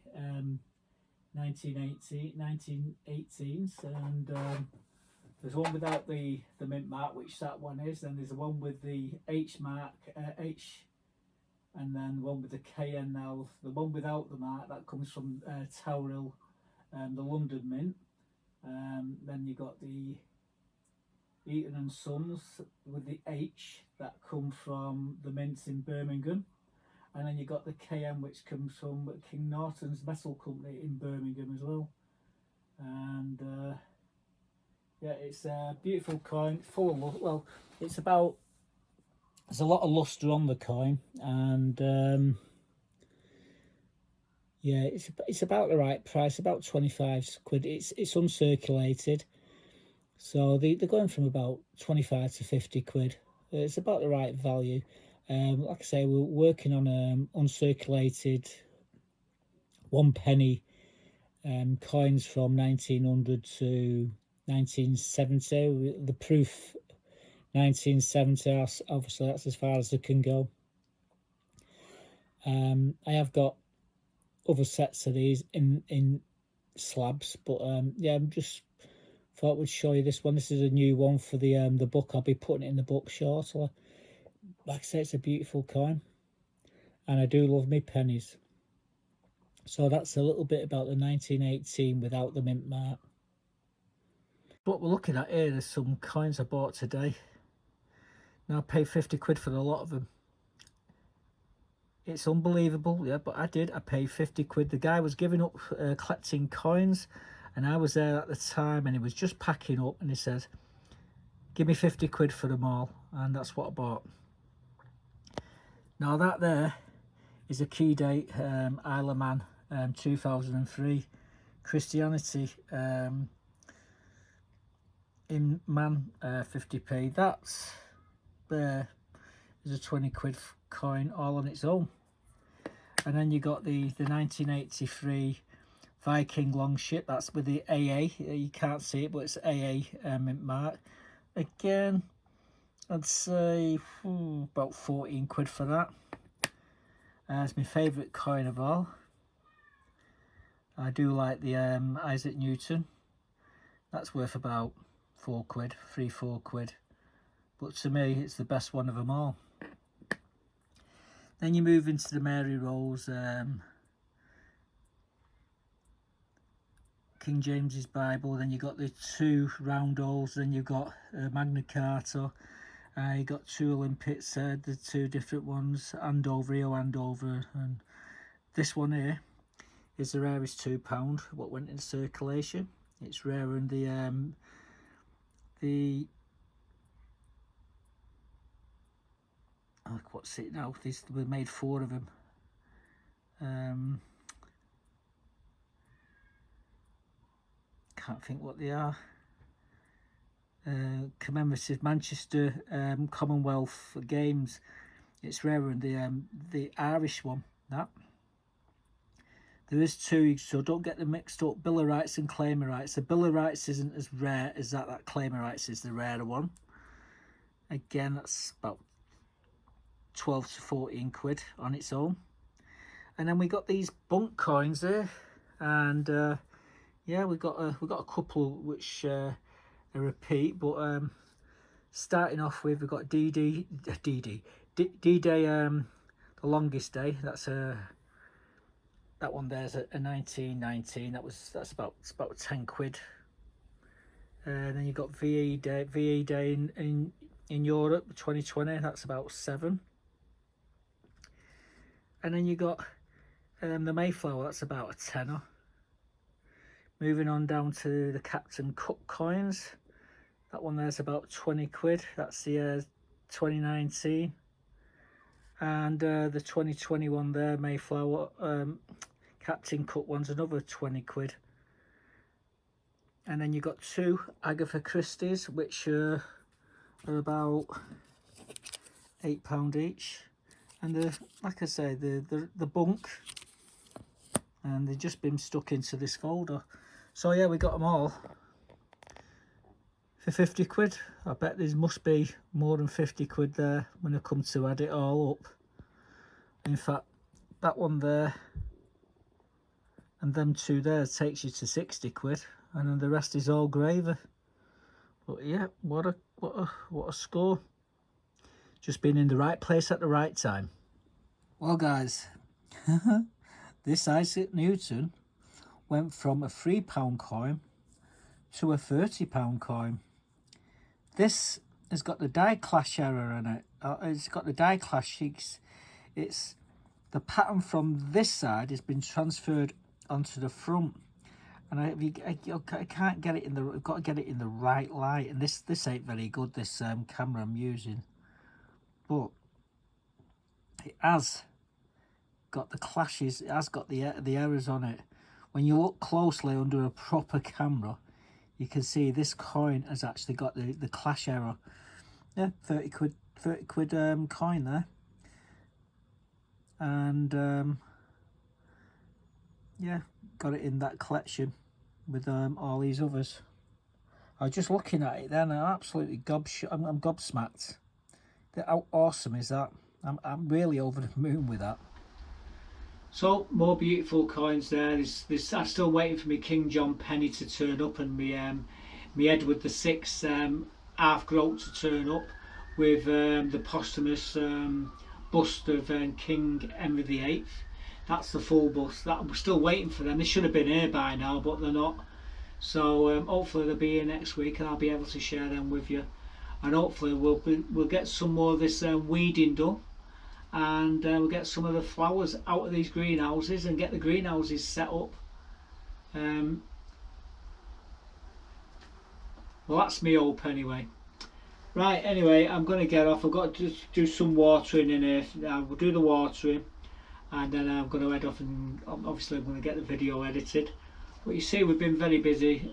1918s, and there's one without the mint mark, which that one is. Then there's the one with the H mark, H, and then one with the KNL. The one without the mark, that comes from Tower Hill, the London Mint. Then you got the Eaton and Sons with the H, that come from the mints in Birmingham. And then you got the KM, which comes from King Norton's Metal Company in Birmingham as well. And yeah, it's a beautiful coin, full of, well, it's about, there's a lot of lustre on the coin, and yeah, it's about the right price, about 25 quid. It's uncirculated, so they're going from about 25 to 50 quid. It's about the right value. Like I say, we're working on uncirculated 1 penny coins from 1900 to 1970. The proof 1970, obviously that's as far as it can go. I have got other sets of these in slabs, but yeah, I'm just thought we'd show you this one. This is a new one for the book. I'll be putting it in the book shortly. Like I say, it's a beautiful coin, and I do love me pennies. So that's a little bit about the 1918 without the mint mark. What we're looking at here is some coins I bought today. Now I paid 50 quid for a lot of them. It's unbelievable, yeah, but I paid 50 quid. The guy was giving up collecting coins, and I was there at the time, and he was just packing up, and he said, give me 50 quid for them all, and that's what I bought. Now that there is a key date, Isle of Man, 2003, Christianity in Man, 50p. That's there is a 20 quid coin all on its own. And then you got the 1983 Viking longship, that's with the AA. You can't see it, but it's AA mint mark. Again, I'd say about 14 quid for that. It's my favourite coin of all. I do like the Isaac Newton. That's worth about 4 quid, 3-4 quid. But to me, it's the best one of them all. Then you move into the Mary Rose, King James's Bible. Then you got the 2 round holes. Then you've got Magna Carta. You got 2 Olympics, the 2 different ones, Andover, Rio Andover, and this one here is the rarest £2 what went in circulation. It's rarer than what's it now? We made 4 of them. Can't think what they are. Commemorative Manchester Commonwealth Games. It's rarer than the Irish one. That there is 2, so don't get them mixed up. Bill of Rights and Claim of Rights. The Bill of Rights isn't as rare as that. That Claim of Rights is the rarer one. Again, that's about 12 to 14 quid on its own. And then we got these bunk coins there, and yeah, we got a couple which a repeat, but starting off with, we've got D-Day, the longest day. That's that one there's a 1919. That's about 10 quid. Then you've got VE Day in Europe 2020. That's about 7. And then you got the Mayflower. That's about a tenner. Moving on down to the Captain Cook coins. That one there's about 20 quid. That's the 2019. And the 2021 there, Mayflower Captain Cook one's another 20 quid. And then you got 2 Agatha Christie's, which are about £8 each. And like I say, the bunk, and they've just been stuck into this folder. So yeah, we got them all for 50 quid. I bet there must be more than 50 quid there when I come to add it all up. In fact, that one there and them 2 there takes you to 60 quid, and then the rest is all gravy. But yeah, what a score. Just been in the right place at the right time. Well guys, this Isaac Newton went from a £3 coin to a £30 coin. This has got the die clash error in it. It's got the die clash. It's the pattern from this side has been transferred onto the front, and I can't get it in the. I've got to get it in the right light, and this ain't very good. This camera I'm using, but it has got the clashes. It has got the errors on it. When you look closely under a proper camera, you can see this coin has actually got the clash error. Yeah, 30 quid coin there. And yeah, got it in that collection with all these others. I was just looking at it then, I'm absolutely I'm gobsmacked. How awesome is that? I'm really over the moon with that. So more beautiful coins there. I'm still waiting for me King John penny to turn up, and me Edward VI half groat to turn up with the posthumous bust of King Henry VIII. That's the full bust. That we're still waiting for them. They should have been here by now, but they're not. So hopefully they'll be here next week, and I'll be able to share them with you. And hopefully we'll get some more of this weeding done, and we'll get some of the flowers out of these greenhouses and get the greenhouses set up. Well, that's me hope anyway. Right, anyway, I'm going to get off. I've got to do some watering in here. We'll do the watering, and then I'm going to head off, and obviously I'm going to get the video edited. But you see, we've been very busy.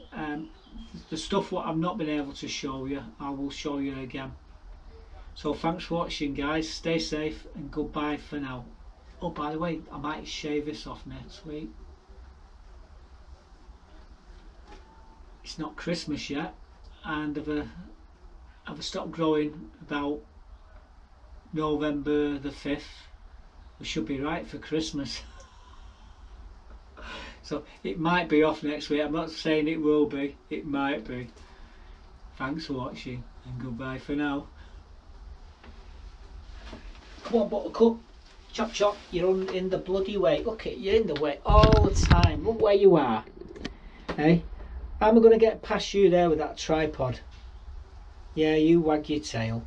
The stuff what I've not been able to show you, I will show you again. So thanks for watching, guys. Stay safe, and goodbye for now. Oh, by the way, I might shave this off next week. It's not Christmas yet, and I've stopped growing about November the 5th. We should be right for Christmas. So it might be off next week. I'm not saying it will be. It might be. Thanks for watching, and goodbye for now. Come on, Buttercup. Chop chop. You're in the bloody way. Look at you, in the way all the time. Look where you are. Hey, how am I going to get past you there with that tripod? Yeah, you wag your tail.